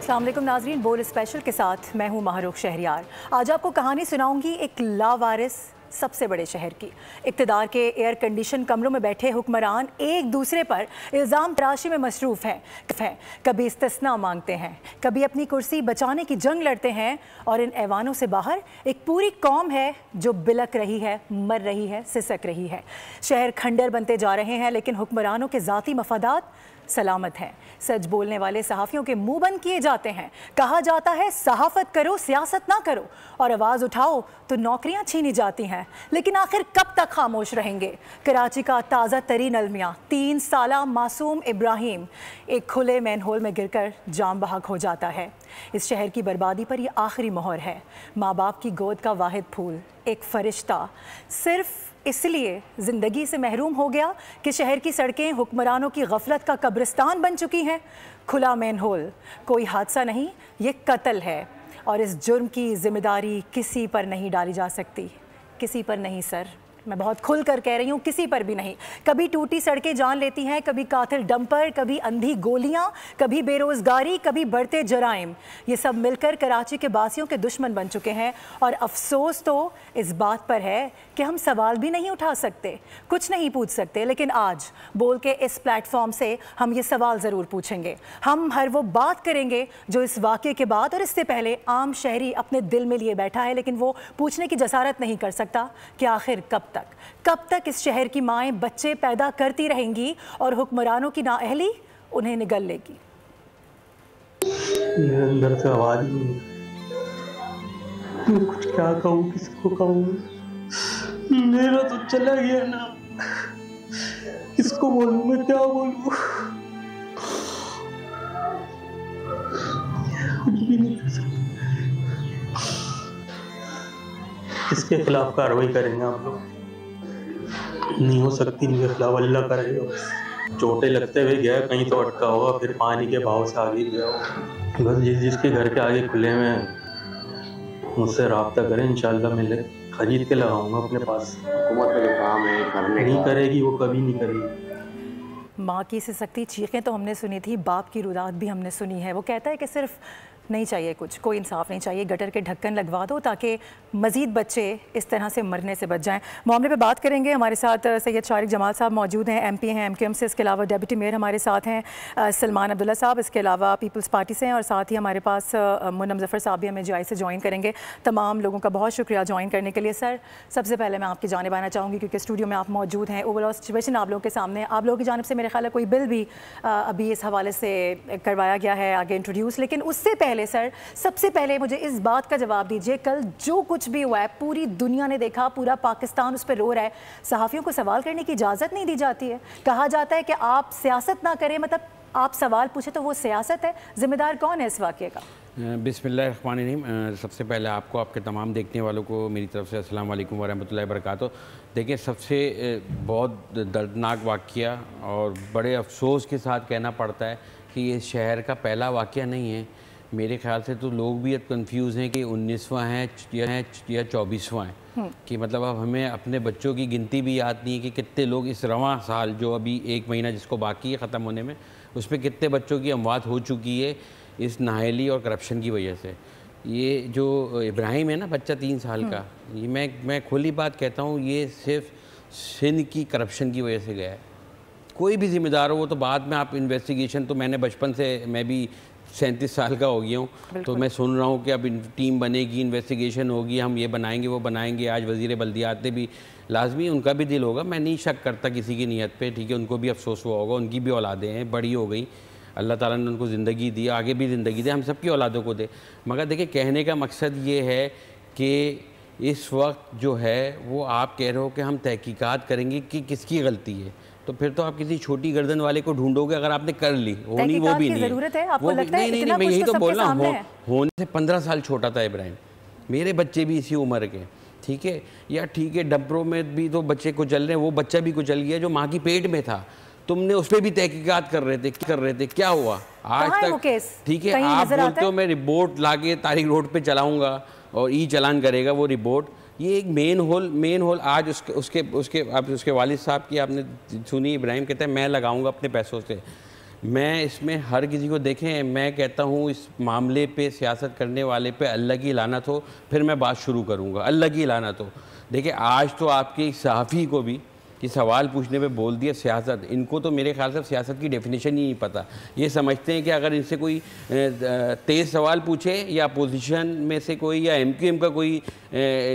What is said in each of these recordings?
अस्सलाम वालेकुम नाज़रीन, बोल स्पेशल के साथ मैं हूँ माहरूख शहरियार। आज आपको कहानी सुनाऊंगी एक लावारिस सबसे बड़े शहर की। इक़्तिदार के एयर कंडीशन कमरों में बैठे हुक्मरान एक दूसरे पर इल्ज़ाम तराशी में मसरूफ़ हैं। कभी इस्तिस्ना मांगते हैं, कभी अपनी कुर्सी बचाने की जंग लड़ते हैं, और इन ऐवानों से बाहर एक पूरी कौम है जो बिलक रही है, मर रही है, सिसक रही है। शहर खंडर बनते जा रहे हैं, लेकिन हुक्मरानों के ज़ाती मफादात सलामत हैं। सच बोलने वाले सहाफ़ियों के मुंह बंद किए जाते हैं। कहा जाता है सहाफ़त करो, सियासत ना करो, और आवाज़ उठाओ तो नौकरियां छीनी जाती हैं। लेकिन आखिर कब तक खामोश रहेंगे? कराची का ताज़ा तरीन अलमिया 3 साला मासूम इब्राहिम एक खुले मैनहोल में गिरकर जाम बहक हो जाता है। इस शहर की बर्बादी पर यह आखिरी मोहर है। माँ बाप की गोद का वाहिद फूल, एक फरिश्ता, सिर्फ इसलिए ज़िंदगी से महरूम हो गया कि शहर की सड़कें हुक्मरानों की गफलत का कब्रिस्तान बन चुकी हैं। खुला मैनहोल कोई हादसा नहीं, ये कत्ल है, और इस जुर्म की जिम्मेदारी किसी पर नहीं डाली जा सकती। किसी पर नहीं सर, मैं बहुत खुल कर कह रही हूँ, किसी पर भी नहीं। कभी टूटी सड़कें जान लेती हैं, कभी कातिल डंपर, कभी अंधी गोलियाँ, कभी बेरोज़गारी, कभी बढ़ते जराइम। ये सब मिलकर कराची के बासियों के दुश्मन बन चुके हैं। और अफसोस तो इस बात पर है कि हम सवाल भी नहीं उठा सकते, कुछ नहीं पूछ सकते। लेकिन आज बोल के इस प्लेटफॉर्म से हम ये सवाल ज़रूर पूछेंगे। हम हर वो बात करेंगे जो इस वाक़े के बाद और इससे पहले आम शहरी अपने दिल में लिए बैठा है, लेकिन वो पूछने की जसारत नहीं कर सकता कि आखिर कब तक इस शहर की माएँ बच्चे पैदा करती रहेंगी और हुक्मरानों की नाअहली उन्हें निगल लेगी। मेरे अंदर से आवाज ही नहीं, मैं कुछ क्या कहूँ, किसको कहूँ? मेरा तो चला गया ना, किसको बोलूँ, मैं क्या बोलूँ? कुछ भी नहीं कर सकता। किसके खिलाफ कार्रवाई करेंगे आप लोग? नहीं हो सकती इनके खिलाफ, अल्लाह करेगा। चोटें लगते हुए गया, कहीं तो अटका होगा, फिर पानी के बहाव से आगे गया होगा। बस जिसके घर के आगे खुले में मुझसे रब्ता करें, इंशाल्लाह मिले, खरीद के लगाऊंगा अपने पास। हुकूमत का काम है करने, नहीं करेगी वो, कभी नहीं करेगी। माँ की सिसकती चीखें तो हमने सुनी थी, बाप की रुदात भी हमने सुनी है। वो कहता है कि सिर्फ नहीं चाहिए कुछ, कोई इंसाफ नहीं चाहिए, गटर के ढक्कन लगवा दो ताकि मज़ीद बच्चे इस तरह से मरने से बच जाएं। मामले पे बात करेंगे। हमारे साथ सैयद शारिक जमाल साहब मौजूद हैं, MP हैं MQM से। इसके अलावा डिप्टी मेयर हमारे साथ हैं सलमान अब्दुल्ला साहब, इसके अलावा पीपल्स पार्टी से हैं, और साथ ही हमारे पास मुन्नम ज़फ़र साहब भी हमें GI से ज्वाइन करेंगे। तमाम लोगों का बहुत शुक्रिया ज्वाइन करने के लिए। सर, सबसे पहले मैं आपकी जानिब आना चाहूँगी क्योंकि स्टूडियो में आप मौजूद हैं। ओवरऑल सिचुएशन आप लोगों के सामने, आप लोगों की जानिब से मेरे ख्याल है कोई बिल भी अभी इस हवाले से करवाया गया है आगे इंट्रोड्यूस। लेकिन उससे पहले सर, सबसे पहले मुझे इस बात का जवाब दीजिए, कल जो कुछ भी हुआ है पूरी दुनिया ने देखा, पूरा पाकिस्तान उस पर रो रहा है, सहाफ़ियों को सवाल करने की इजाज़त नहीं दी जाती है। कहा जाता है कि आप सियासत ना करें, मतलब आप सवाल पूछे तो वो सियासत है। ज़िम्मेदार कौन है इस वाक़े का? बिस्मिल्लाहिर्रहमानिर्रहीम। सबसे पहले आपको, आपके तमाम देखने वालों को मेरी तरफ से अस्सलाम वालेकुम वरहमतुल्लाहि वबरकातुहू। देखिए, सबसे बहुत दर्दनाक वाक़या और बड़े अफसोस के साथ कहना पड़ता है कि ये शहर का पहला वाक़या नहीं है। मेरे ख्याल से तो लोग भी अब कन्फ्यूज़ हैं कि 19वां है या 24वां है, कि मतलब अब हमें अपने बच्चों की गिनती भी याद नहीं है कि कितने लोग इस रवां साल जो अभी 1 महीना जिसको बाकी है ख़त्म होने में, उस पर कितने बच्चों की अमवात हो चुकी है इस नाअहली और करप्शन की वजह से। ये जो इब्राहिम है ना, बच्चा 3 साल का, ये मैं खुली बात कहता हूँ, ये सिर्फ सिंध की करप्शन की वजह से गया है। कोई भी ज़िम्मेदार हो, वो तो बाद में आप इन्वेस्टिगेशन, तो मैंने बचपन से, मैं भी 37 साल का हो गया हूँ, तो मैं सुन रहा हूँ कि अब टीम बनेगी, इन्वेस्टिगेशन होगी, हम ये बनाएंगे वो बनाएंगे। आज वज़ीर बल्दियात भी लाजमी, उनका भी दिल होगा, मैं नहीं शक करता किसी की नीयत पे, ठीक है, उनको भी अफसोस हुआ होगा, उनकी भी औलादें हैं, बड़ी हो गई, अल्लाह ताला ने उनको ज़िंदगी दी, आगे भी ज़िंदगी दे, हम सब की औलादों को दे। मगर देखिए, कहने का मकसद ये है कि इस वक्त जो है वो आप कह रहे हो कि हम तहकीकात करेंगे कि किसकी गलती है, तो फिर तो आप किसी छोटी गर्दन वाले को ढूंढोगे। अगर आपने कर ली, होनी वो भी नहीं है, आपको लगता है? नहीं, मैं यही तो बोल रहा हूँ, होने से 15 साल छोटा था इब्राहिम, मेरे बच्चे भी इसी उम्र के, ठीक है, या ठीक है, डब्रों में भी तो बच्चे कुचल रहे हैं, वो बच्चा भी कुचल गया जो माँ की पेट में था, तुमने उस पर भी तहकीकात कर रहे थे, क्या हुआ आज तक? ठीक है, आप बोलते हो मैं रिपोर्ट लाके तारिक रोड पे चलाऊंगा और चालान करेगा वो रिपोर्ट। ये एक मेन होल आज उसके वालिद साहब की आपने सुनी, इब्राहिम कहता है मैं लगाऊंगा अपने पैसों से, मैं इसमें हर किसी को देखें, मैं कहता हूँ इस मामले पे सियासत करने वाले पे अल्लाह की लानत हो, फिर मैं बात शुरू करूँगा। अल्लाह की लानत हो। देखिए आज तो आपके सहाफ़ी को भी कि सवाल पूछने पे बोल दिया सियासत, इनको तो मेरे ख्याल से सियासत की डेफिनेशन ही नहीं पता। ये समझते हैं कि अगर इनसे कोई तेज़ सवाल पूछे या अपोजिशन में से कोई या MQM का कोई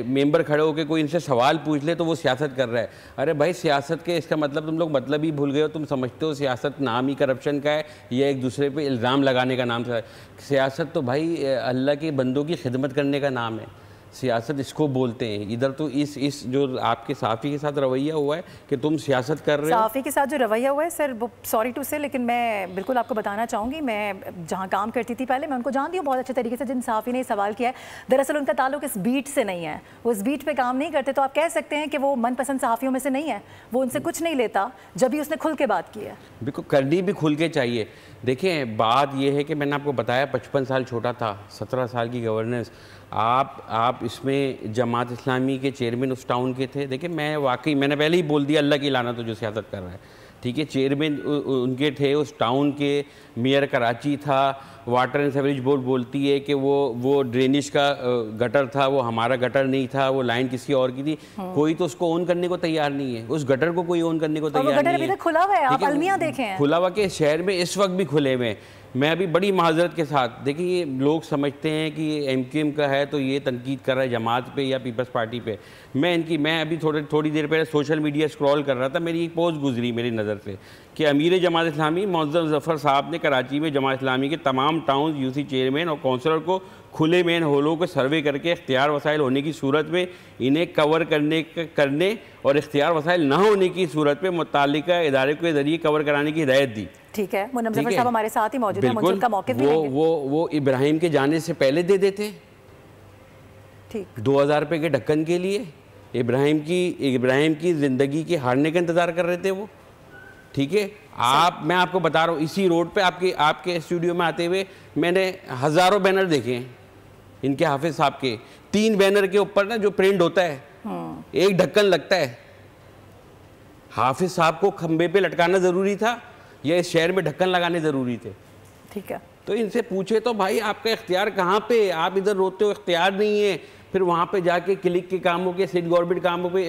मेंबर खड़े होकर कोई इनसे सवाल पूछ ले तो वो सियासत कर रहा है। अरे भाई सियासत के इसका मतलब तुम लोग मतलब ही भूल गए हो। तुम समझते हो सियासत नाम ही करप्शन का है या एक दूसरे पे इल्ज़ाम लगाने का नाम है। सियासत तो भाई अल्लाह के बंदों की खिदमत करने का नाम है। सियासत इसको बोलते हैं। इधर तो इस जो आपके साफ़ी के साथ रवैया हुआ है कि तुम सियासत कर रहे हो। साफ़ी के साथ जो रवैया हुआ है सर, वो सॉरी टू से, लेकिन मैं बिल्कुल आपको बताना चाहूँगी, मैं जहाँ काम करती थी पहले, मैं उनको जानती हूँ बहुत अच्छे तरीके से। जिन साफ़ी ने सवाल किया है, दरअसल उनका ताल्लुक इस बीट से नहीं है, वो इस बीट पे काम नहीं करते। तो आप कह सकते हैं कि वो मनपसंद सहाफ़ियों में से नहीं है, वो उनसे कुछ नहीं लेता जब भी उसने खुल के बात की है। बिल्कुल करनी भी खुल के चाहिए। देखिए बात यह है कि मैंने आपको बताया 55 साल छोटा था, 17 साल की गवर्नेंस। आप इसमें जमात इस्लामी के चेयरमैन उस टाउन के थे। देखिए मैं वाकई, मैंने पहले ही बोल दिया अल्लाह की लानत तो जो सियासत कर रहा है, ठीक है। चेयरमैन उनके थे उस टाउन के, मेयर कराची था। वाटर एंड सीवरेज बोर्ड बोलती है कि वो ड्रेनेज का गटर था, वो हमारा गटर नहीं था, वो लाइन किसी और की थी। कोई तो उसको ऑन करने को तैयार नहीं है, उस गटर को कोई ऑन करने को तैयार नहीं है। अभी तक खुला हुआ है, आप अलमियां देखें, खुला हुआ के शहर में इस वक्त भी खुले हुए। मैं अभी बड़ी माजरत के साथ, देखिए ये लोग समझते हैं कि MQM का है तो ये तनकीद कर रहा है जमात पे या पीपल्स पार्टी पे। मैं अभी थोड़ी देर पहले सोशल मीडिया स्क्रॉल कर रहा था, मेरी एक पोस्ट गुजरी मेरी नज़र से कि अमीर जमात इस्लामी मुअज़्ज़म ज़फ़र साहब ने कराची में जमात इस्लामी के तमाम टाउन UC चेयरमैन और काउंसलर को खुले मेन होलों को सर्वे करके इख्तियार वसाइल होने की सूरत में इन्हें कवर करने और इख्तियार वसाइल न होने की सूरत में मुत्तालिका इदारे के ज़रिए कवर कराने की हिदायत दी। ठीक है, मुन्नम ज़फ़र साहब हमारे साथ ही मौजूद हैं, उनका मौक़िफ़ भी लेंगे। वो इब्राहिम के जाने से पहले दे देते, ठीक 2000 रुपये के ढक्कन के लिए इब्राहिम की ज़िंदगी के हारने का इंतज़ार कर रहे थे वो, ठीक है। मैं आपको बता रहा हूँ, इसी रोड पे आपके स्टूडियो में आते हुए मैंने हज़ारों बैनर देखे हैं इनके हाफिज साहब के। 3 बैनर के ऊपर ना जो प्रिंट होता है, एक ढक्कन लगता है। हाफिज साहब को खंबे पे लटकाना ज़रूरी था या इस शहर में ढक्कन लगाने ज़रूरी थे? ठीक है, तो इनसे पूछे तो भाई आपका इख्तियार कहाँ पे? आप इधर रोते हो इख्तियार नहीं है, फिर वहाँ पे जाके क्लिक के कामों के, स्टेट गवर्नमेंट कामों पे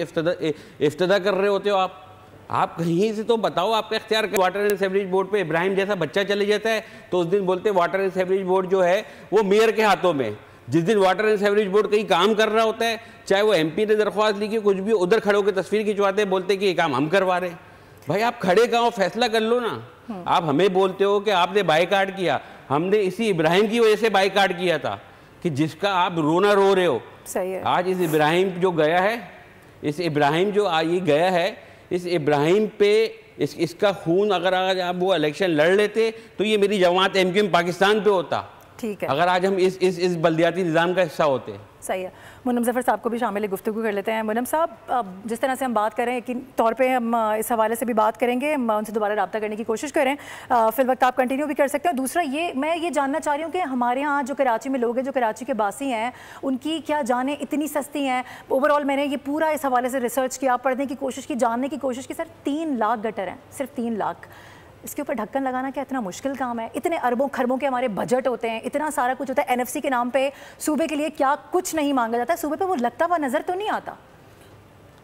इफ्तदा कर रहे होते हो आप कहीं से तो बताओ आपका इख्तियार। वाटर एंड सीवरेज बोर्ड पे इब्राहिम जैसा बच्चा चले जाता है तो उस दिन बोलते वाटर एंड सीवरेज बोर्ड जो है वो मेयर के हाथों में। जिस दिन वाटर एंड सीवरेज बोर्ड कहीं काम कर रहा होता है, चाहे वो MP ने दरख्वास्त लिखी कुछ भी, उधर खड़े होकर तस्वीर खिंचवाते हैं, बोलते कि ये काम हम करवा रहे हैं। भाई आप खड़े कहाँ हो, फैसला कर लो ना। आप हमें बोलते हो कि आपने बाइकाट किया, हमने इसी इब्राहिम की वजह से बाइकाट किया था कि जिसका आप रोना रो रहे हो। सही है। आज इस इब्राहिम जो गया है, इस इब्राहिम जो ये गया है, इस इब्राहिम पे इसका खून अगर आज आप वो इलेक्शन लड़ लेते तो ये मेरी जमात MQM पाकिस्तान पे होता। ठीक है, अगर आज हम इस बल्दियाती निज़ाम का हिस्सा होते। सही है। मुन्नम ज़फ़र साहब को भी शामिल गुफ्तगू कर लेते हैं। मुन्नम साहब, जिस तरह से हम बात करें कि तौर पे हम इस हवाले से भी बात करेंगे, हम उनसे दोबारा रब्ता करने की कोशिश करें। फिल वक्त आप कंटिन्यू भी कर सकते हैं। दूसरा मैं ये जानना चाह रही हूँ कि हमारे यहाँ जो कराची में लोग हैं, जो कराची के बासी हैं, उनकी क्या जानें इतनी सस्ती हैं? ओवरऑल मैंने ये पूरा इस हवाले से रिसर्च किया, पढ़ने की कोशिश की, जानने की कोशिश की। सर 3 लाख गटर हैं, सिर्फ 3 लाख। इसके ऊपर ढक्कन लगाना क्या इतना मुश्किल काम है? इतने अरबों खरबों के हमारे बजट होते हैं, इतना सारा कुछ होता है। NFC के नाम पे सूबे के लिए क्या कुछ नहीं मांगा जाता है, सूबे पे वो लगता हुआ नज़र तो नहीं आता।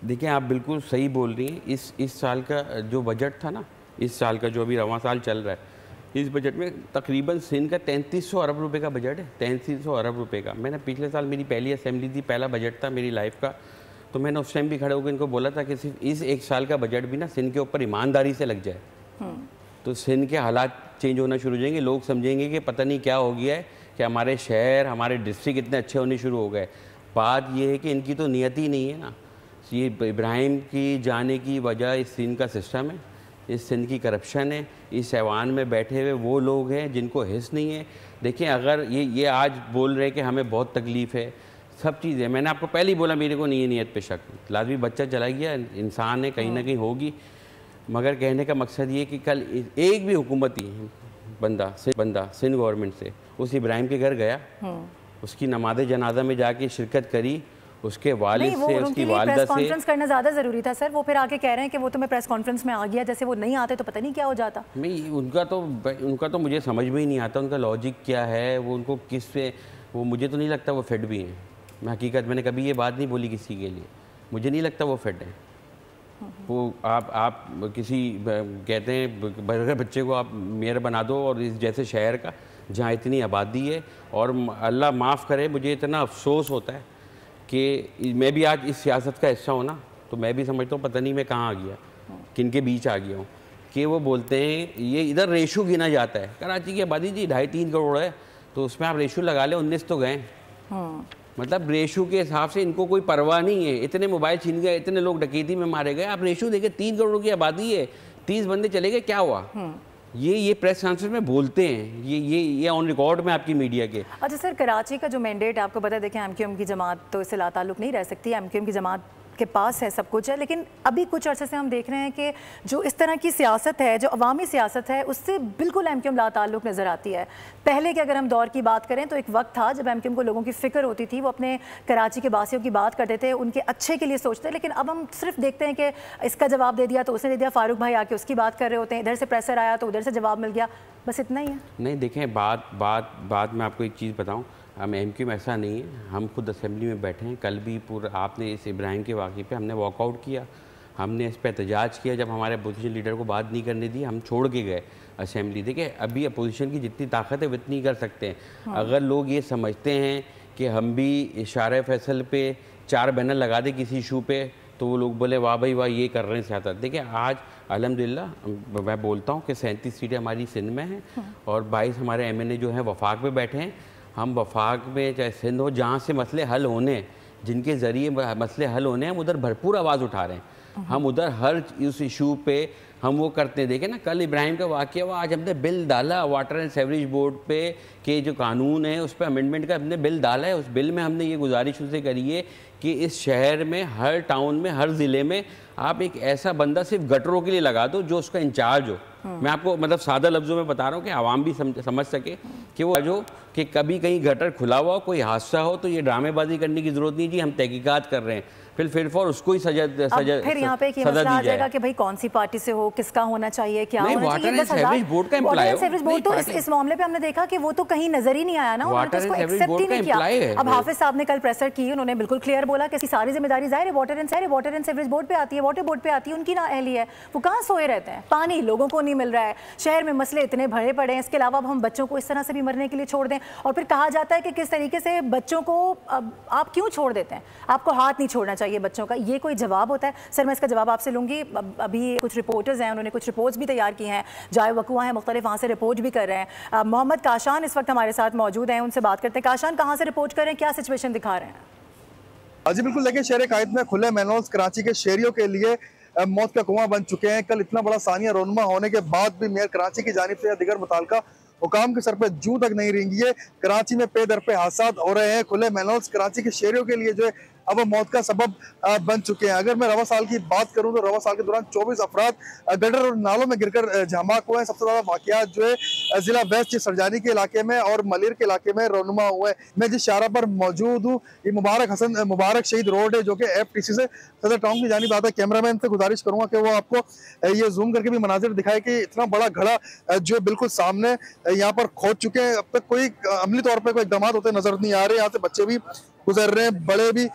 देखिए आप बिल्कुल सही बोल रही हैं। इस साल का जो बजट था ना, इस साल का जो अभी रवां साल चल रहा है, इस बजट में तकरीबन सिंध का 3300 अरब रुपये का बजट है। 3300 अरब रुपये का। मैंने पिछले साल मेरी पहली असेंबली थी, पहला बजट था मेरी लाइफ का, तो मैंने उस टाइम भी खड़े होकर इनको बोला था कि सिर्फ इस 1 साल का बजट भी ना सिंध के ऊपर ईमानदारी से लग जाए तो सिंध के हालात चेंज होना शुरू हो जाएंगे। लोग समझेंगे कि पता नहीं क्या हो गया है कि हमारे शहर, हमारे डिस्ट्रिक्ट इतने अच्छे होने शुरू हो गए। बात ये है कि इनकी तो नियत ही नहीं है ना। ये इब्राहिम की जाने की वजह इस सिंध का सिस्टम है, इस सिंध की करप्शन है, इस ऐवान में बैठे हुए वो लोग हैं जिनको हिस्स नहीं है। देखिए अगर ये आज बोल रहे हैं कि हमें बहुत तकलीफ़ है, सब चीज़ें, मैंने आपको पहले ही बोला मेरे को नहीं है नीयत पे शक। लाजमी बच्चा चला गया, इंसान है, कहीं ना कहीं होगी, मगर कहने का मकसद ये कि कल एक भी हुकूमती बंदा सिंध गवर्नमेंट से उस इब्राहिम के घर गया, उसकी नमाज़ जनाजा में जाके शिरकत करी उसके वालिद नहीं, से, उसकी वालिदा से। प्रेस कॉन्फ्रेंस करना ज़्यादा ज़रूरी था सर। वो फिर आके कह रहे हैं कि वो तो मैं प्रेस कॉन्फ्रेंस में आ गया, जैसे वो नहीं आते तो पता नहीं क्या हो जाता। नहीं, उनका तो मुझे समझ में ही नहीं आता, उनका लॉजिक क्या है, वो उनको किस पे, वो मुझे तो नहीं लगता वो फिट भी हैं। मैं हकीकत मैंने कभी ये बात नहीं बोली किसी के लिए, मुझे नहीं लगता वो फिट है। वो आप किसी कहते हैं बच्चे को आप मेयर बना दो और इस जैसे शहर का जहाँ इतनी आबादी है, और अल्लाह माफ़ करे मुझे इतना अफसोस होता है कि मैं भी आज इस सियासत का हिस्सा हूँ ना, तो मैं भी समझता हूँ पता नहीं मैं कहाँ आ गया, किन के बीच आ गया हूँ, कि वो बोलते हैं ये इधर रेशो गिना जाता है। कराची की आबादी जी 2.5-3 करोड़ है, तो उसमें आप रेशो लगा लें, 19 तो गए। मतलब रेशो के हिसाब से इनको कोई परवाह नहीं है। इतने मोबाइल छीन गए, इतने लोग डकैती में मारे गए, आप रेशो देखें 3 करोड़ की आबादी है, 30 बंदे चले गए, क्या हुआ? ये प्रेस कॉन्फ्रेंस में बोलते हैं, ये ऑन रिकॉर्ड में आपकी मीडिया के। अच्छा सर, कराची का जो मैंडेट आपको पता है, देखें एमक्यूएम की जमात तो इससे लाताल्लुक नहीं रह सकती, एमक्यूएम की जमात के पास है सब कुछ है, लेकिन अभी कुछ अर्से से हम देख रहे हैं कि जो इस तरह की सियासत है, जो अवामी सियासत है, उससे बिल्कुल एमक्यूएम लाताल्लुक नज़र आती है। पहले के अगर हम दौर की बात करें तो एक वक्त था जब एमक्यूएम को लोगों की फ़िक्र होती थी, वो अपने कराची के बासियों की बात करते थे, उनके अच्छे के लिए सोचते, लेकिन अब हम सिर्फ देखते हैं कि इसका जवाब दे दिया तो उसने दे दिया, फारूक भाई आके उसकी बात कर रहे होते हैं, इधर से प्रेशर आया तो उधर से जवाब मिल गया, बस इतना ही है। नहीं देखें, बात मैं आपको एक चीज़ बताऊँ, हम एमक्यूएम ऐसा नहीं है, हम खुद असेंबली में बैठे हैं। कल भी पूरा आपने इस इब्राहिम के वाक़े पे हमने वॉकआउट किया, हमने इस पर एहतजाज किया, जब हमारे अपोजिशन लीडर को बात नहीं करने दी हम छोड़ के गए असेंबली। देखिए अभी अपोजिशन की जितनी ताकत है वो इतनी कर सकते हैं। अगर लोग ये समझते हैं कि हम भी इशारे फैसल पे 4 बैनर लगा दें किसी इशू पे तो वो लोग बोले वाह भाई वाह ये कर रहे हैं सियासत। देखिए आज अल्हम्दुलिल्लाह मैं बोलता हूँ कि 37 सीटें हमारी सिंध में हैं और 22 हमारे एमएनए जो हैं वफाक में बैठे हैं। हम वफाक में चाहे सिंध हो, जहाँ से मसले हल होने, जिनके ज़रिए मसले हल होने हैं, हम उधर भरपूर आवाज़ उठा रहे हैं। हम उधर हर उस इशू पे हम वो करते हैं। देखें ना, कल इब्राहिम का वाक़या हुआ, आज हमने बिल डाला वाटर एंड सेवरेज बोर्ड पे कि जो कानून है उस पर अमेंडमेंट का हमने बिल डाला है। उस बिल में हमने ये गुजारिश उनसे करी है कि इस शहर में, हर टाउन में, हर ज़िले में आप एक ऐसा बंदा सिर्फ गटरों के लिए लगा दो जो उसका इंचार्ज हो। मैं आपको मतलब सादा लफ्ज़ों में बता रहा हूँ कि आवाम भी समझ सके कि वो जो कि कभी कहीं गटर खुला हुआ हो, कोई हादसा हो तो ये ड्रामेबाजी करने की ज़रूरत नहीं जी, हम तहकीकात कर रहे हैं, फिर उसको ही फिर यहाँ पे सजा आ जाएगा कि भाई कौन सी पार्टी से हो, किसका होना चाहिए, क्या होना चाहिए। वाटर एंड सेवरेज बोर्ड का एम्प्लॉय हो। सेवरेज बोर्ड तो इस मामले पे हमने देखा कि वो तो कहीं नजर ही नहीं आया ना, उन्होंने उसको एक्सेप्ट ही नहीं किया। अब हाफिज साहब ने कल प्रेसर की, उन्होंने बिल्कुल क्लियर बोला कि सारी जिम्मेदारी जाहिर है वाटर एंड सेवरेज बोर्ड पे आती है, वाटर बोर्ड पे आती है, उनकी ना अहली है। वो कहाँ सोए रहते हैं, पानी लोगों को नहीं मिल रहा है, शहर में मसले इतने भरे पड़े हैं, इसके अलावा अब हम बच्चों को इस तरह से भी मरने के लिए छोड़ दें। और फिर कहा जाता है कि किस तरीके से बच्चों को आप क्यों छोड़ देते हैं, आपको हाथ नहीं छोड़ना चाहिए बच्चों का, ये कोई जवाब होता है? सर मैं इसका जवाब आपसे लूँगी। अभी कुछ रिपोर्टर्स हैं, उन्होंने कुछ रिपोर्ट्स भी तैयार की हैं, जाए वकुआ हैं, मुख्तलिफ वहाँ से रिपोर्ट भी कर रहे हैं। मोहम्मद काशान इस वक्त हमारे साथ मौजूद हैं, उनसे बात करते हैं। काशान, कहाँ से रिपोर्ट कर रहे हैं, क्या सिचुएशन दिखा रहे हैं? जी बिल्कुल, देखिए शहर कायद में खुले मैनहोल्स कराची के शहरियों के लिए मौत का कुआं बन चुके हैं। कल इतना बड़ा सानिया रोनमा होने के बाद भी मेयर कराची की जानिब से या दिगर मुताल्लिका हुकाम के सर पे जूं तक नहीं रेंगी है। कराची में पे दर पे हादसा हो रहे हैं। खुले मैनहोल्स कराची के शहरियों के लिए जो है अब मौत का सबब बन चुके हैं। अगर मैं रवा साल की बात करूं तो रवा साल के दौरान 24 अफराद गटर और नालों में गिरकर जमाक हुए हैं। सबसे ज़्यादा वाक़यात जो है ज़िला वेस्ट सरजानी के इलाके में और मलिर के इलाके में रोनुमा हुए हैं। मैं जिस शाहरा पर मौजूद हूँ ये मुबारक शहीद रोड है, जो कि FTC से सदर टाउन की जानिब आता है। कैमरामैन से गुजारिश करूँगा कि वो आपको ये जूम करके भी मनाजिर दिखाए कि इतना बड़ा घड़ा जो बिल्कुल सामने यहाँ पर खोद चुके हैं। अब तक कोई अमली तौर पर कोई इक़दाम होते नजर नहीं आ रहे। यहाँ से बच्चे भी गुजर रहे हैं, बड़े भी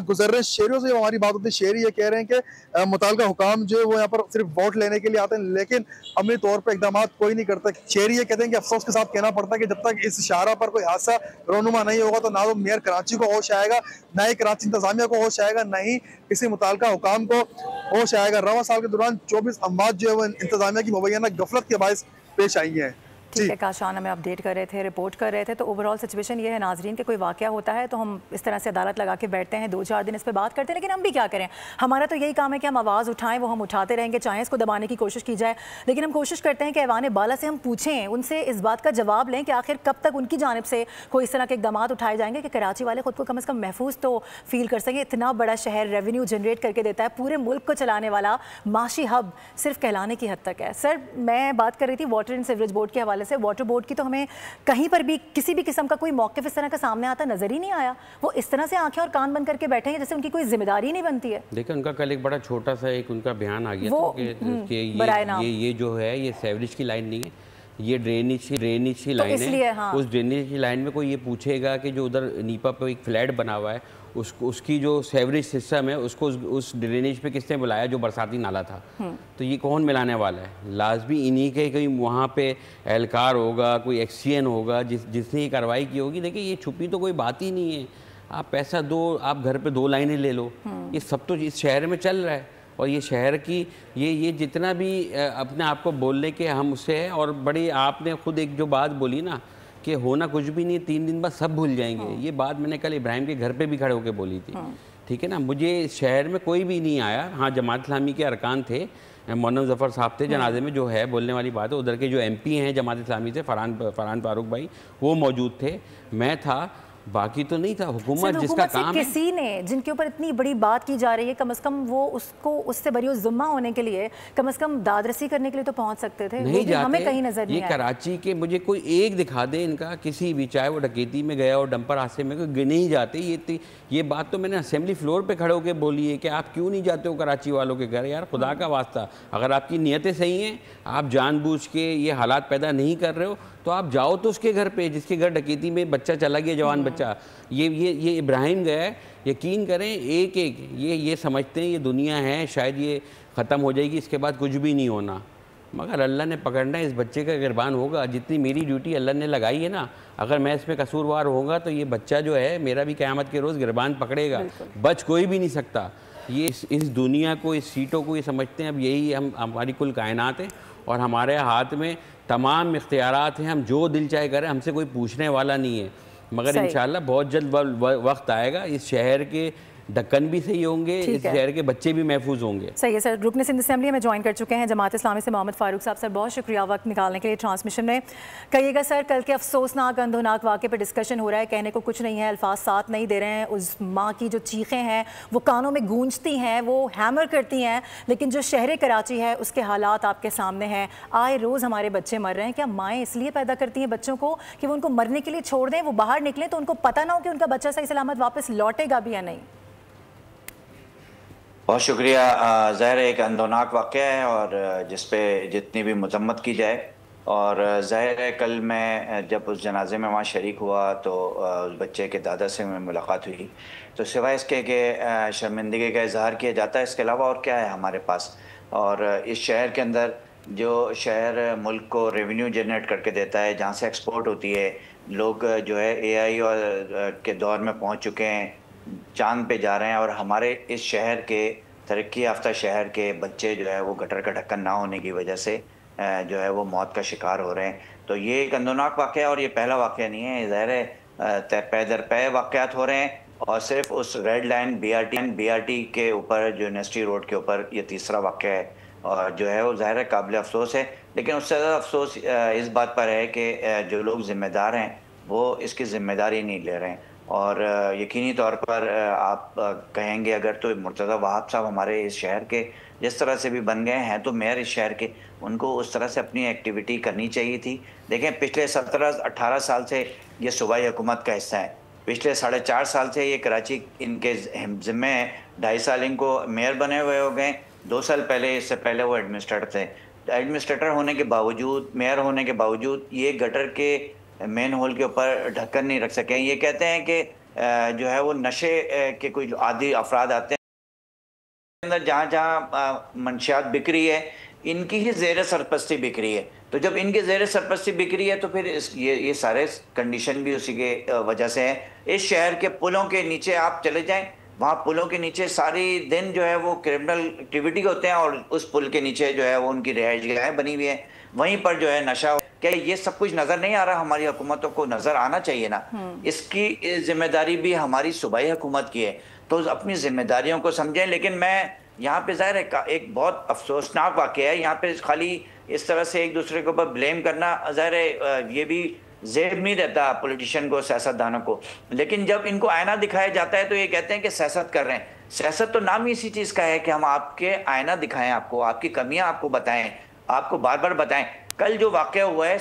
गुजर रहे हैं। शहरियों से हमारी बात होती है, शहरी ये कह रहे हैं कि मुताल्लिका हुकाम जो है वो यहाँ पर सिर्फ वोट लेने के लिए आते हैं, लेकिन अमली तौर पर इक़दाम कोई नहीं करता। शहरी ये कहते हैं कि अफसोस के साथ कहना पड़ता है कि जब तक इस शाहरा पर कोई हादसा रोनुमा नहीं होगा तो ना तो मेयर कराची को होश आएगा, ना ही कराची इंतजामिया को होश आएगा, ना ही किसी मुताल्लिका हुकाम को होश आएगा। रवा साल के दौरान 24 अमवात जो है वो इंतजामिया की मुबैना गफलत के बायस पेश आई हैं। ठीक है काशान, हमें अपडेट कर रहे थे, रिपोर्ट कर रहे थे। तो ओवरऑल सिचुएशन ये है नाजरीन कि कोई वाक़या होता है तो हम इस तरह से अदालत लगा के बैठते हैं, 2-4 दिन इस पर बात करते हैं, लेकिन हम भी क्या करें, हमारा तो यही काम है कि हम आवाज़ उठाएं, वो हम उठाते रहेंगे, चाहे इसको दबाने की कोशिश की जाए, लेकिन हम कोशिश करते हैं कि ऐवान बाला से हम पूछें, उनसे इस बात का जवाब लें कि आखिर कब तक उनकी जानिब से कोई इस तरह के इक़दाम उठाए जाएंगे कि कराची वाले ख़ुद को कम से कम महफूज तो फील कर सकें। इतना बड़ा शहर रेवेन्यू जनरेट करके देता है, पूरे मुल्क को चलाने वाला माशी हब सिर्फ कहलाने की हद तक है। सर मैं बात कर रही थी वाटर एंड सीवरेज बोर्ड के हवाले से वाटर बोर्ड की तो हमें कहीं पर भी किसी भी किस्म का कोई मौक़िफ़ इस तरह का सामने आता नज़र ही नहीं आया। वो इस तरह से आंखें और कान बंद करके बैठे हैं जैसे उनकी कोई जिम्मेदारी नहीं बनती है। देखिए उनका कल एक बड़ा छोटा सा एक उनका बयान आ गया वो, था कि ये जो है ये सेवरेज की लाइन नहीं है, ये ड्रेनेज की लाइन है। हाँ। उस ड्रेनेज की लाइन में कोई ये पूछेगा कि जो उधर नीपा पे एक फ्लैट बना हुआ है उसकी जो सेवरेज सिस्टम है उसको उस ड्रेनेज पे किसने बुलाया जो बरसाती नाला था, तो ये कौन मिलाने वाला है? लाजमी इन्हीं के कोई वहाँ पे एहलकार होगा, कोई एक्सीएन होगा जिसने ये कार्रवाई की होगी। देखिए ये छुपी तो कोई बात ही नहीं है। आप पैसा दो, आप घर पे 2 लाइनें ले लो, ये सब तो इस शहर में चल रहा है। और ये शहर की ये जितना भी अपने आप को बोलने के हम उससे है। और बड़ी आपने खुद एक जो बात बोली ना कि होना कुछ भी नहीं, 3 दिन बाद सब भूल जाएंगे, ये बात मैंने कल इब्राहिम के घर पे भी खड़े होकर बोली थी। ठीक है ना, मुझे शहर में कोई भी नहीं आया। हाँ, जमात इस्लामी के अरकान थे, मौलाना जफ़र साहब थे जनाजे में, जो है बोलने वाली बात है। उधर के जो MP हैं जमात इस्लामी से फरहान फारूक भाई, वो मौजूद थे, मैं था, बाकी तो नहीं था। हुकूमत जिसका काम है, किसी ने जिनके ऊपर इतनी बड़ी बात की जा रही है, कम से कम वो उसको उससे बरी जुम्मा होने के लिए कम से कम दादरसी करने के लिए तो पहुंच सकते थे। नहीं जाते। हमें कहीं नजर नहीं ये कराची के मुझे कोई एक दिखा दे इनका किसी भी, चाहे वो डकैती में गया और डंपर हादसे में कोई नहीं जाते। ये बात तो मैंने असेंबली फ्लोर पे खड़े होकर बोली है कि आप क्यों नहीं जाते हो कराची वालों के घर। यार खुदा का वास्ता, अगर आपकी नीयतें सही हैं, आप जानबूझ के ये हालात पैदा नहीं कर रहे हो, तो आप जाओ तो उसके घर पे जिसके घर डकैती में बच्चा चला गया, जवान बच्चा। ये इब्राहिम गया है, यकीन करें एक ये समझते हैं ये दुनिया है, शायद ये ख़त्म हो जाएगी, इसके बाद कुछ भी नहीं होना। मगर अल्लाह ने पकड़ना है, इस बच्चे का गिरबान होगा। जितनी मेरी ड्यूटी अल्लाह ने लगाई है ना, अगर मैं इसमें कसूरवार होगा तो ये बच्चा जो है मेरा भी क़यामत के रोज़ गिरबान पकड़ेगा, बच कोई भी नहीं सकता। ये इस दुनिया को, इस सीटों को ये समझते हैं अब यही हमारी कुल कायनात है और हमारे हाथ में तमाम इख्तियारात हैं, हम जो दिल चाहे करें, हमसे कोई पूछने वाला नहीं है। मगर इंशाअल्लाह बहुत जल्द वक्त आएगा, इस शहर के ढक्कन भी सही होंगे, इस शहर के बच्चे भी महफूज होंगे। सही है सर। रुकन सिंध असेंबली में ज्वाइन कर चुके हैं जमात इस्लामी से मोहम्मद फारूक साहब। सर बहुत शुक्रिया वक्त निकालने के लिए ट्रांसमिशन में। कहिएगा सर, कल के अफसोसनाक अंधोनाक वाक़े पर डिस्कशन हो रहा है, कहने को कुछ नहीं है, अल्फाज साथ नहीं दे रहे हैं। उस माँ की जो चीखें हैं वो कानों में गूंजती हैं, वो हैमर करती हैं, लेकिन जो शहर कराची है उसके हालात आपके सामने हैं। आए रोज़ हमारे बच्चे मर रहे हैं। क्या माएँ इसलिए पैदा करती हैं बच्चों को कि वो उनको मरने के लिए छोड़ दें, वो बाहर निकलें तो उनको पता ना हो कि उनका बच्चा सही सलामत वापस लौटेगा भी या नहीं? बहुत शुक्रिया। ज़ाहिर एक अंदोनाक वाक़या है और जिस पे जितनी भी मजम्मत की जाए। और ज़ाहिर है कल मैं जब उस जनाजे में वहाँ शरीक हुआ तो उस बच्चे के दादा से मैं मुलाकात हुई, तो सिवाय इसके कि शर्मिंदगी का इजहार किया जाता है, इसके अलावा और क्या है हमारे पास। और इस शहर के अंदर जो शहर मुल्क को रेवेन्यू जनरेट करके देता है, जहाँ से एक्सपोर्ट होती है, लोग जो है AI और के दौर में पहुँच चुके हैं, चांद पे जा रहे हैं, और हमारे इस शहर के तरक्की याफ्ता शहर के बच्चे जो है वो गटर का ढक्कन ना होने की वजह से जो है वो मौत का शिकार हो रहे हैं। तो ये एक अंदोनाक वाक़या है और ये पहला वाक़या नहीं है। ज़ाहिर है पै दर पै वाक़यात हो रहे हैं और सिर्फ उस रेड लाइन BRT के ऊपर जो यूनिवर्सिटी रोड के ऊपर ये तीसरा वाक़या है और जो है वो ज़ाहिर है काबिल अफसोस है। लेकिन उससे ज़्यादा अफसोस इस बात पर है कि जो लोग ज़िम्मेदार हैं वो इसकी ज़िम्मेदारी नहीं ले रहे हैं। और यकीनी तौर पर आप कहेंगे अगर तो मुर्तज़ा वहाब साहब हमारे इस शहर के जिस तरह से भी बन गए हैं तो मेयर इस शहर के, उनको उस तरह से अपनी एक्टिविटी करनी चाहिए थी। देखें पिछले 17-18 साल से ये सूबाई हुकूमत का हिस्सा है, पिछले 4.5 साल से ये कराची इनके ज़िम्मे है, 2.5 साल इनको मेयर बने हुए हो गए, 2 साल पहले इससे पहले वो एडमिनिस्ट्रेटर थे। एडमिनिस्ट्रेटर होने के बावजूद, मेयर होने के बावजूद ये गटर के मेन होल के ऊपर ढक्कन नहीं रख सके। ये कहते हैं कि जो है वो नशे के कोई आदि अफराद आते हैं अंदर, जहाँ जहाँ मंशियात बिक रही है इनकी ही ज़ेर सरपस्ती बिक रही है। तो जब इनकी ज़ेर सरपस्ती बिक रही है तो फिर ये सारे कंडीशन भी उसी के वजह से है। इस शहर के पुलों के नीचे आप चले जाएं, वहाँ पुलों के नीचे सारी दिन जो है वो क्रिमिनल एक्टिविटी होते हैं और उस पुल के नीचे जो है वो उनकी रिहाइशगाहें बनी हुई हैं, वहीं पर जो है नशा। क्या ये सब कुछ नज़र नहीं आ रहा? हमारी हुकूमतों को नज़र आना चाहिए ना। इसकी जिम्मेदारी भी हमारी सूबाई हुकूमत की है, तो अपनी जिम्मेदारियों को समझें। लेकिन मैं यहाँ पे ज़ाहिर है एक बहुत अफसोसनाक वाक़या है, यहाँ पे खाली इस तरह से एक दूसरे के ऊपर ब्लेम करना ज़ाहिर है ये भी ज़ेब नहीं देता पॉलिटिशियन को, सियासतदानों को। लेकिन जब इनको आईना दिखाया जाता है तो ये कहते हैं कि सियासत कर रहे हैं। सियासत तो नाम ही इसी चीज़ का है कि हम आपके आईना दिखाएं, आपको आपकी कमियां आपको बताएं, आपको बार बार बताएं। कल जो वाक़या हुआ है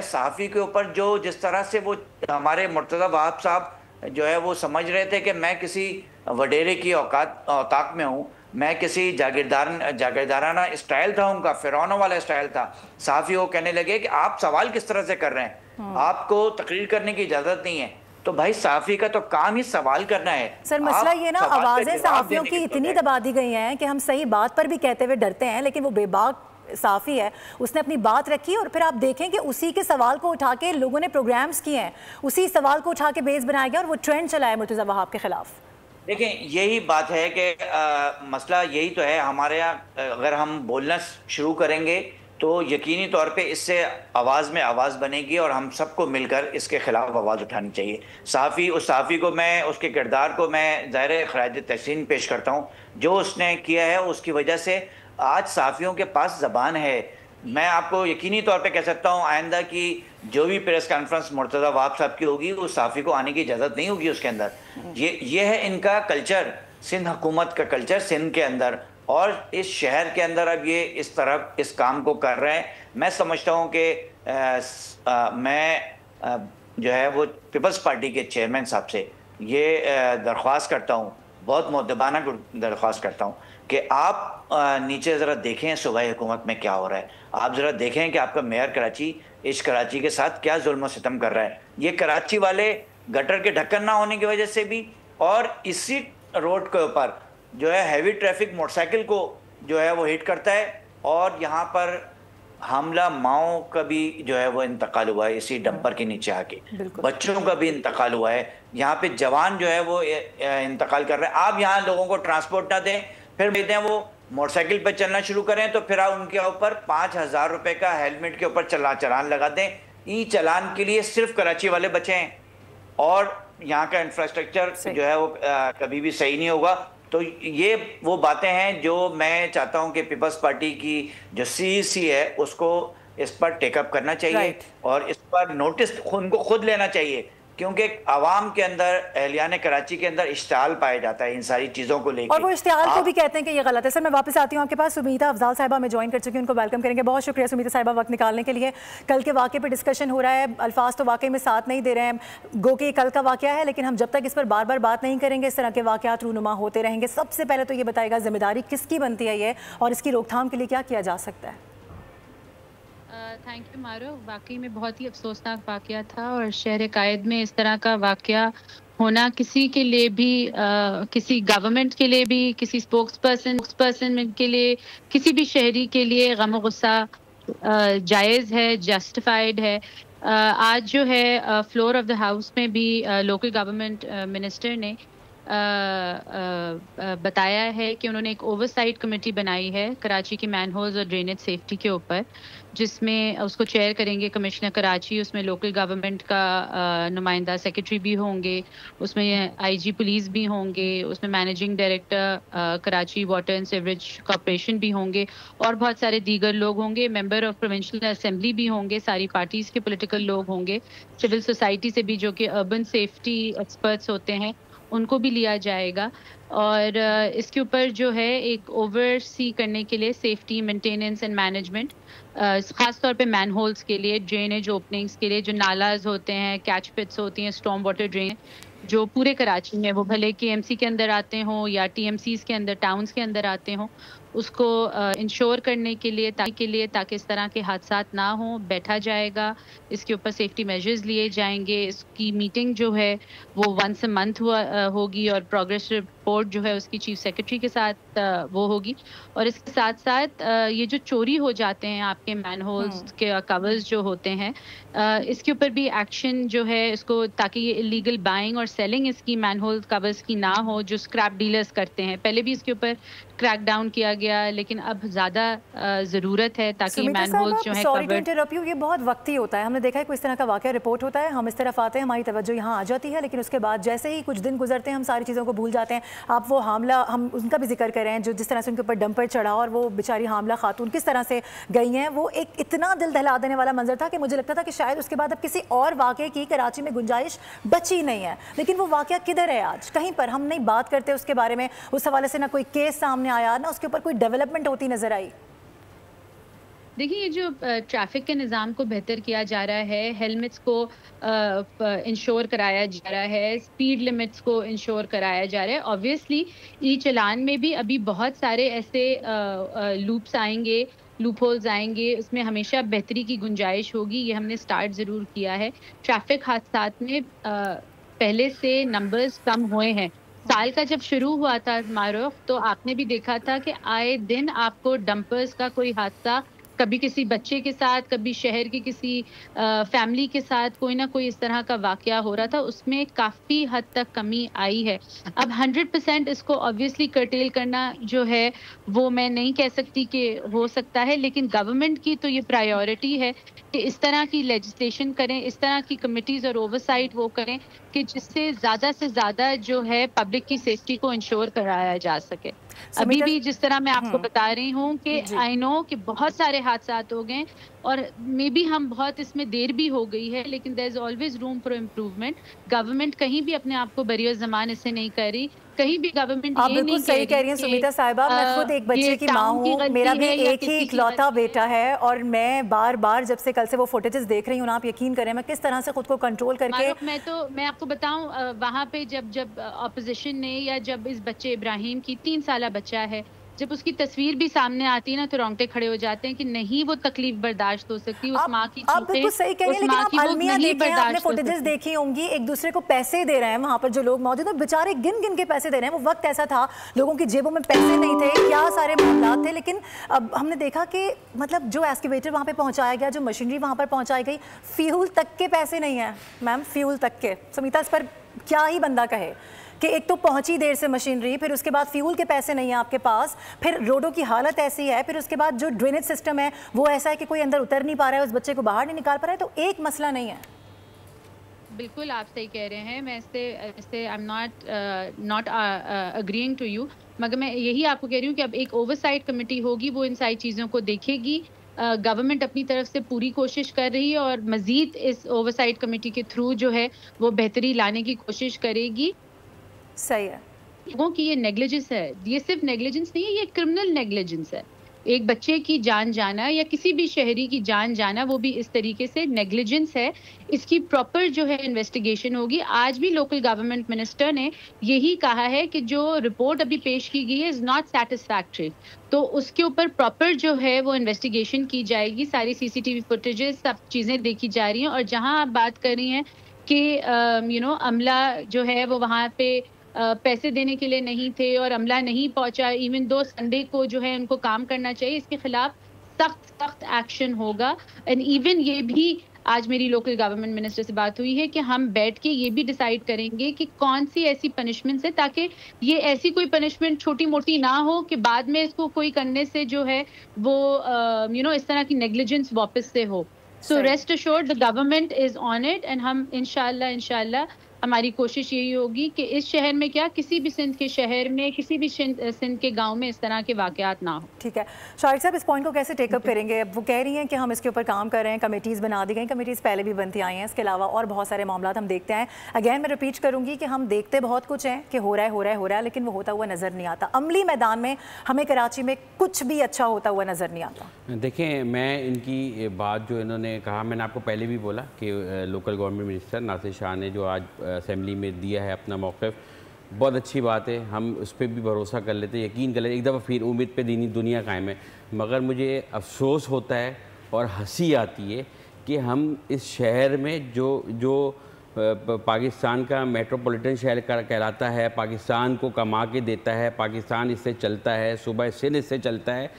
सहाफ़ी के ऊपर, जो जिस तरह से वो हमारे मुर्तज़ा वहाब साहब जो है वो समझ रहे थे कि मैं किसी वडेरे की औकात में हूँ, मैं किसी जागीरदाराना स्टाइल था उनका, फिरौनों वाला स्टाइल था। सहाफ़ी वो कहने लगे कि आप सवाल किस तरह से कर रहे हैं, आपको तकरीर करने की इजाज़त नहीं है। तो भाई सहाफ़ी का तो काम ही सवाल करना है। सर मसला ये ना, आवाज़ें सहाफ़ियों की इतनी दबा दी गई हैं कि हम सही बात पर भी कहते हुए डरते हैं, लेकिन वो बेबाक सहाफ़ी है, उसने अपनी बात रखी और फिर आप देखें कि उसी के सवाल को उठा के लोगों ने प्रोग्राम्स किए हैं, उसी सवाल को उठा के बेस बनाया गया और वो ट्रेंड चला है मुर्तज़ा वहाब के खिलाफ। देखें, यही बात है कि मसला यही तो है हमारे यहाँ। अगर हम बोलना शुरू करेंगे तो यकीनी तौर पे इससे आवाज़ में आवाज़ बनेगी और हम सबको मिलकर इसके ख़िलाफ़ आवाज़ उठानी चाहिए। उस सहाफ़ी को मैं, उसके किरदार को मैं ज़ाहिर ख़राज तहसीन पेश करता हूँ। जो उसने किया है उसकी वजह से आज सहाफ़ियों के पास ज़बान है। मैं आपको यकीनी तौर पे कह सकता हूँ आइंदा की जो भी प्रेस कॉन्फ्रेंस मुर्तज़ा वहाब साहब की होगी, उस सहाफ़ी को आने की इजाज़त नहीं होगी उसके अंदर। ये है इनका कल्चर, सिंध हुकूमत का कल्चर सिंध के अंदर, और इस शहर के अंदर अब ये इस तरह इस काम को कर रहे हैं। मैं समझता हूँ कि मैं जो है वो पीपल्स पार्टी के चेयरमैन साहब से ये दरख्वास्त करता हूँ, बहुत मुअद्दबाना दरख्वास्त करता हूँ कि आप नीचे ज़रा देखें सूबाई हुकूमत में क्या हो रहा है। आप ज़रा देखें कि आपका मेयर कराची इस कराची के साथ क्या जुल्म सितम कर रहा है। ये कराची वाले गटर के ढक्कन ना होने की वजह से भी, और इसी रोड के ऊपर जो है हैवी ट्रैफिक मोटरसाइकिल को जो है वो हिट करता है, और यहाँ पर हमला माओ का भी जो है वो इंतकाल हुआ है इसी डंपर के नीचे आके, बच्चों का भी इंतकाल हुआ है, यहाँ पे जवान जो है वो इंतकाल कर रहे हैं। आप यहाँ लोगों को ट्रांसपोर्ट ना दें, फिर देते हैं वो मोटरसाइकिल पर चलना शुरू करें, तो फिर आप उनके ऊपर 5,000 रुपये का हेलमेट के ऊपर चालान लगा दें। ई चालान के लिए सिर्फ कराची वाले बचे हैं, और यहाँ का इंफ्रास्ट्रक्चर जो है वो कभी भी सही नहीं होगा। तो ये वो बातें हैं जो मैं चाहता हूं कि पीपल्स पार्टी की जो CEC है उसको इस पर टेकअप करना चाहिए, और इस पर नोटिस उनको खुद लेना चाहिए, क्योंकि आवाम के अंदर, अहलियान कराची के अंदर इश्तिहाल पाया जाता है इन सारी चीज़ों को लेकर, और वो इश्तिहाल को भी कहते हैं कि ये गलत है। सर मैं वापस आती हूँ आपके पास। सुमीता अफजाल साहिबा में ज्वाइन कर चुकी हैं, उनको वेलकम करेंगे। बहुत शुक्रिया सुमीता साहिबा वक्त निकालने के लिए। कल के वाक़े पे डिस्कशन हो रहा है, अल्फाज तो वाकई में साथ नहीं दे रहे हैं, गो कि कल का वाक़या है, लेकिन हम जब तक इस पर बार बार बात नहीं करेंगे इस तरह के वाक़यात रूनुमा होते रहेंगे। सबसे पहले तो ये बताएगा जिम्मेदारी किसकी बनती है ये, और इसकी रोकथाम के लिए क्या किया जा सकता है? थैंक यू मारो। वाकई में बहुत ही अफसोसनाक वाक़या था, और शहर कायद में इस तरह का वाक़या होना किसी के लिए भी किसी गवर्नमेंट के लिए भी, किसी स्पोक्स पर्सन के लिए, किसी भी शहरी के लिए गम गुस्सा जायज़ है, जस्टिफाइड है। आज जो है फ्लोर ऑफ द हाउस में भी लोकल गवर्नमेंट मिनिस्टर ने बताया है कि उन्होंने एक ओवरसाइट कमेटी बनाई है कराची की मैनहोल्स और ड्रेनेज सेफ्टी के ऊपर, जिसमें उसको चेयर करेंगे कमिश्नर कराची। उसमें लोकल गवर्नमेंट का नुमाइंदा सेक्रेटरी भी होंगे, उसमें IG पुलिस भी होंगे, उसमें managing director Karachi water and sewerage corporation भी होंगे, और बहुत सारे दीगर लोग होंगे। मेंबर ऑफ प्रोविंशियल असेंबली भी होंगे, सारी पार्टीज़ के पॉलिटिकल लोग होंगे, सिविल सोसाइटी से भी जो कि अर्बन सेफ्टी एक्सपर्ट्स होते हैं उनको भी लिया जाएगा। और इसके ऊपर जो है एक ओवरसी करने के लिए सेफ्टी, मेंटेनेंस एंड मैनेजमेंट, ख़ास तौर पे मैनहोल्स के लिए, ड्रेनेज ओपनिंग्स के लिए, जो नालाज होते हैं, कैच पिट्स होती हैं, स्टॉर्म वाटर ड्रेन जो पूरे कराची में, वो भले KMC के अंदर आते हों या TMCs के अंदर, टाउन्स के अंदर आते हों, उसको इंश्योर करने के लिए ताकि इस तरह के हादसात ना हों, बैठा जाएगा। इसके ऊपर सेफ्टी मेजर्स लिए जाएंगे। इसकी मीटिंग जो है वो वंस अ मंथ होगी, और प्रोग्रेस रिपोर्ट जो है उसकी चीफ सेक्रेटरी के साथ वो होगी। और इसके साथ साथ ये जो चोरी हो जाते हैं आपके मैनहोल्स के कवर्स जो होते हैं, इसके ऊपर भी एक्शन जो है इसको, ताकि ये इलीगल बाइंग और सेलिंग इसकी मैनहोल कवर्स की ना हो जो स्क्रैप डीलर्स करते हैं। पहले भी इसके ऊपर क्रैक डाउन किया गया, लेकिन अब ज़्यादा ज़रूरत है ताकि मैनहोल्स जो है सॉरी टू इंटरप्ट यू, ये बहुत वक्ती होता है। हमने देखा है कोई इस तरह का वाक़या रिपोर्ट होता है, हम इस तरफ आते हैं, हमारी तवज्जो यहाँ आ जाती है, लेकिन उसके बाद जैसे ही कुछ दिन गुजरते हैं हम सारी चीज़ों को भूल जाते हैं। आप वो हामला, हम उनका भी जिक्र करें जो जिस तरह से उनके ऊपर डंपर चढ़ा और वो बेचारी हामला खातून किस तरह से गई हैं, वो एक इतना दिल दहला देने वाला मंजर था कि मुझे लगता था कि शायद उसके बाद अब किसी और वाक़े की कराची में गुंजाइश बची नहीं है। लेकिन वो वाक़या किधर है आज? कहीं पर हम नहीं बात करते उसके बारे में। उस हवाले से ना कोई केस सामने आया, ना उसके ऊपर कोई डेवलपमेंट होती नजर आई। देखिए, ये जो ट्रैफिक के निज़ाम को बेहतर किया जा रहा है, हेलमेट्स को इंश्योर कराया जा रहा है, स्पीड लिमिट्स को इंश्योर कराया जा रहा है। ऑब्वियसली ई चालान में भी अभी बहुत सारे ऐसे लूप्स आएंगे, लूप होल्स आएंगे, उसमें हमेशा बेहतरी की गुंजाइश होगी। ये हमने स्टार्ट ज़रूर किया है। ट्रैफिक हादसात में पहले से नंबर्स कम हुए हैं। साल का जब शुरू हुआ था मारूफ, तो आपने भी देखा था कि आए दिन आपको डंपर्स का कोई हादसा, कभी किसी बच्चे के साथ, कभी शहर की किसी फैमिली के साथ कोई ना कोई इस तरह का वाकया हो रहा था। उसमें काफ़ी हद तक कमी आई है। अब 100% इसको ऑब्वियसली कर्टेल करना जो है वो मैं नहीं कह सकती कि हो सकता है, लेकिन गवर्नमेंट की तो ये प्रायोरिटी है कि इस तरह की लेजिस्लेशन करें, इस तरह की कमिटीज़ और ओवरसाइट वो करें कि जिससे ज़्यादा से ज़्यादा जो है पब्लिक की सेफ्टी को इंश्योर कराया जा सके। अभी भी जिस तरह मैं आपको बता रही हूँ कि आई नो कि बहुत सारे हादसात हो गए और मे बी हम बहुत इसमें देर भी हो गई है, लेकिन there is always room for improvement. Government कहीं भी अपने आप को बरियर ज़मान इससे नहीं कर रही, कहीं भी गवर्नमेंट आप बिल्कुल सही कह रही हैं सुमिता साहिबा। मैं खुद एक बच्चे की माँ हूँ, मेरा भी एक ही इकलौता बेटा है और मैं बार बार जब से कल से वो फुटेजेस देख रही हूँ ना, आप यकीन करें मैं किस तरह से खुद को कंट्रोल करके मैं आपको बताऊं, वहाँ पे जब ऑपोजिशन ने या जब इस बच्चे इब्राहिम की 3 साल बच्चा है, जब उसकी तस्वीर भी सामने आती है ना तो रोंगटे खड़े हो जाते हैं कि नहीं वो तकलीफ बर्दाश्त हो सकती। उस माँ की आप बिल्कुल सही कह रही हैं, लेकिन आप अलमिया देखें, आपने फुटेजेस देखी होंगी, एक दूसरे को पैसे दे रहे हैं वहां पर जो लोग मौजूद हैं, बेचारे गिन गिन के पैसे दे रहे हैं। वो वक्त ऐसा था लोगों की जेबों में पैसे नहीं थे, क्या सारे मामला थे। लेकिन अब हमने देखा कि मतलब जो एक्सकेवेटर वहाँ पे पहुँचाया गया, जो मशीनरी वहाँ पर पहुँचाई गई, फ्यूल तक के पैसे नहीं है मैम, फ्यूल तक के। सुमिता इस पर क्या ही बंदा कहे कि एक तो पहुंची देर से मशीनरी, फिर उसके बाद फ्यूल के पैसे नहीं है आपके पास, फिर रोडों की हालत ऐसी है, फिर उसके बाद जो ड्रेनेज सिस्टम है वो ऐसा है कि कोई अंदर उतर नहीं पा रहा है, उस बच्चे को बाहर नहीं निकाल पा रहा है। तो एक मसला नहीं है। बिल्कुल आप सही कह रहे हैं, मैं इससे I am not agreeing to you, मगर मैं यही आपको कह रही हूँ कि अब एक ओवरसाइट कमेटी होगी, वो इन सारी चीज़ों को देखेगी। गवर्नमेंट अपनी तरफ से पूरी कोशिश कर रही है और मज़ीद इस ओवरसाइट कमेटी के थ्रू जो है वो बेहतरी लाने की कोशिश करेगी। सही है। लोगों की ये नेग्लिजेंस है, ये सिर्फ नेग्लिजेंस नहीं है, ये क्रिमिनल नेग्लिजेंस है। एक बच्चे की जान जाना या किसी भी शहरी की जान जाना, वो भी इस तरीके से नेग्लिजेंस है। इसकी प्रॉपर जो है इन्वेस्टिगेशन होगी। आज भी लोकल गवर्नमेंट मिनिस्टर ने यही कहा है कि जो रिपोर्ट अभी पेश की गई है इज नॉट सेटिस्फैक्ट्री, तो उसके ऊपर प्रॉपर जो है वो इन्वेस्टिगेशन की जाएगी। सारी सीसीटीवी फुटेजेस सब चीज़ें देखी जा रही हैं। और जहां आप बात कर रही हैं कि अमला जो है वो वहाँ पे पैसे देने के लिए नहीं थे और अमला नहीं पहुंचा, इवन दो संडे को जो है उनको काम करना चाहिए, इसके खिलाफ सख्त एक्शन होगा। एंड इवन ये भी आज मेरी लोकल गवर्नमेंट मिनिस्टर से बात हुई है कि हम बैठ के ये भी डिसाइड करेंगे कि कौन सी ऐसी पनिशमेंट्स है, ताकि ये ऐसी कोई पनिशमेंट छोटी मोटी ना हो कि बाद में इसको कोई करने से जो है वो इस तरह की नेग्लिजेंस वापस से हो। So rest assured the government is on it and हम इंशाल्लाह हमारी कोशिश यही होगी कि इस शहर में क्या, किसी भी सिंध के शहर में, किसी भी सिंध के गांव में इस तरह के वाकयात ना हो। ठीक है शाहिद साहब, इस पॉइंट को कैसे टेकअप करेंगे? वो कह रही हैं कि हम इसके ऊपर काम कर रहे हैं, कमेटीज़ बना दी गई, कमेटीज़ पहले भी बनती आई हैं, इसके अलावा और बहुत सारे मामला हम देखते हैं। अगेन मैं रिपीट करूँगी कि हम देखते बहुत कुछ हैं कि हो रहा है, लेकिन वो होता हुआ नज़र नहीं आता। अमली मैदान में हमें कराची में कुछ भी अच्छा होता हुआ नज़र नहीं आता। देखिए, मैं इनकी बात जो इन्होंने कहा, मैंने आपको पहले भी बोला कि local government minister Nasir Shah ने जो आज असेंबली में दिया है अपना मौक़िफ़, बहुत अच्छी बात है। हम उस पर भी भरोसा कर लेते, यकीन कर लेते, एक दफ़ा फिर उम्मीद पे दीनी दुनिया कायम है। मगर मुझे अफसोस होता है और हंसी आती है कि हम इस शहर में जो पाकिस्तान का मेट्रोपॉलिटन शहर कहलाता है, पाकिस्तान को कमा के देता है, पाकिस्तान इससे चलता है, सूबा सिंध इससे चलता है,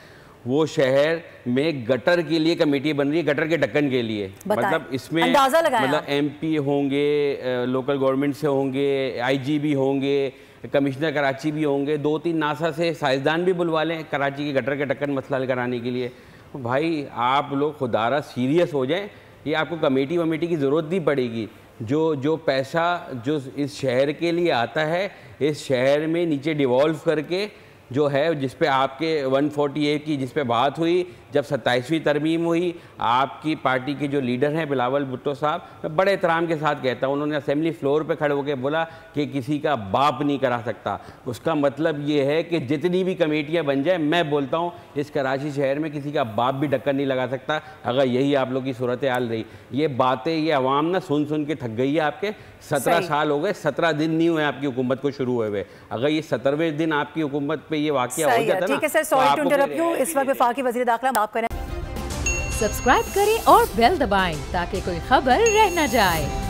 वो शहर में गटर के लिए कमेटी बन रही है, गटर के ढक्कन के लिए। मतलब इसमें मतलब एमपी होंगे, लोकल गवर्नमेंट से होंगे, आईजी भी होंगे, कमिश्नर कराची भी होंगे, 2-3 नासा से साइंसदान भी बुलवा लें कराची के गटर के ढक्कन मसला हल कराने के लिए। भाई आप लोग खुदारा सीरियस हो जाएं, ये आपको कमेटी वमेटी की ज़रूरत नहीं पड़ेगी। जो पैसा जो इस शहर के लिए आता है, इस शहर में नीचे डिवॉल्व करके जो है जिस पे आपके 140A की जिस पे बात हुई, जब 27वीं तरमीम हुई, आपकी पार्टी के जो लीडर हैं बिलावल भुट्टो साहब, मैं बड़े एहतराम के साथ कहता हूँ, उन्होंने असेंबली फ्लोर पे खड़े होकर बोला कि किसी का बाप नहीं करा सकता। उसका मतलब ये है कि जितनी भी कमेटियाँ बन जाए, मैं बोलता हूँ इस कराची शहर में किसी का बाप भी ढक्कन नहीं लगा सकता अगर यही आप लोग की सूरत हाल रही। ये बातें ये अवाम ना सुन सुन के थक गई है। आपके 17 साल हो गए, 17 दिन नहीं हुए आपकी हुकूमत को शुरू हुए। अगर ये 17वें दिन आपकी हुकूमत पे ये वाकया हो जाता ना, ठीक है sir, sorry to interrupt you. इस वक्त वफाकी वज़ीर दाखिला आप करें। सब्सक्राइब करें और बेल दबाएं ताकि कोई खबर रह न जाए।